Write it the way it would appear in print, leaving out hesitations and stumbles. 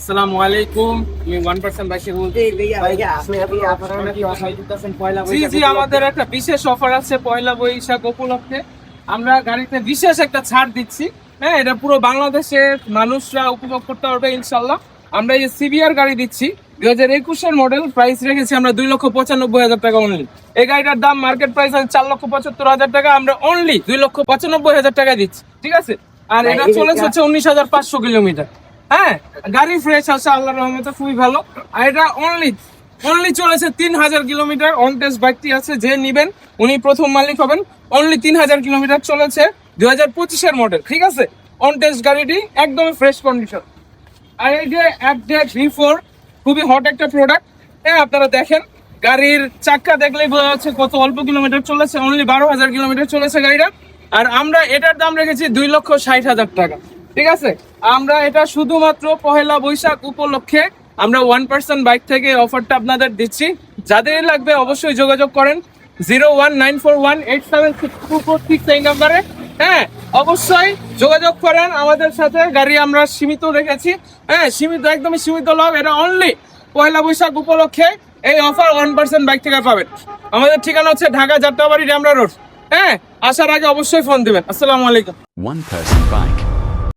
আসসালামু আলাইকুম। আমি 1% বাইশে বলছি। জি জি, আমাদের একটা বিশেষ অফার আছে পয়লা বৈশাখ উপলক্ষে। আমরা গাড়িতে বিশেষ একটা ছাড় দিচ্ছি। হ্যাঁ, এটা পুরো বাংলাদেশের মানুষরা উপভোগ করতে পারবে ইনশাল্লাহ। আমরা এই সিবিআর গাড়ি দিচ্ছি 2021-এর মডেল, প্রাইস রেখেছি আমরা 2,95,000 টাকা অনলি। এই গাড়িটার দাম মার্কেট প্রাইস আছে 4,75,000 টাকা, আমরা অনলি 2,95,000 টাকা দিচ্ছি। ঠিক আছে, আর এটা চলেছে হচ্ছে 19,500 কিলোমিটার। হ্যাঁ, গাড়ি ফ্রেশ আছে আল্লাহর রহমতে, খুবই ভালো। আর এটা অনলি চলেছে 3,000 কিলোমিটার। অন টেস্ট বাইকটি আছে, যে নিবেন উনি প্রথম মালিক হবেন। অনলি 3,000 কিলোমিটার চলেছে, 2025-এর মডেল। ঠিক আছে, অন টেস্ট গাড়িটি একদম ফ্রেশ কন্ডিশন। আর এই যে আপডেট V4 খুবই হট একটা প্রোডাক্ট। হ্যাঁ, আপনারা দেখেন গাড়ির চাক্কা দেখলেই বোঝা যাচ্ছে কত অল্প কিলোমিটার চলেছে। অনলি 12,000 কিলোমিটার চলেছে গাড়িটা। আর আমরা এটার দাম রেখেছি 2,60,000 টাকা। ঠিক আছে, আমরা এটা শুধুমাত্র পহেলা বৈশাখ উপলক্ষে আমরা 1% বাইক থেকে অফারটা আপনাদের দিচ্ছি। যাদের লাগবে অবশ্যই যোগাযোগ করেন 01941876246 এই নাম্বারে। হ্যাঁ, অবশ্যই যোগাযোগ করেন আমাদের সাথে। গাড়ি আমরা সীমিত রেখেছি। হ্যাঁ, সীমিত, একদমই সীমিত লাভ। এটা অনলি পয়লা বৈশাখ উপলক্ষে এই অফার 1% বাইক থেকে পাবেন। আমাদের ঠিকানা হচ্ছে ঢাকা যাত্রাবাড়ি ড্যামরা রোড। হ্যাঁ, আসার আগে অবশ্যই ফোন দিবেন। আসসালামু আলাইকুম। 1% Bike.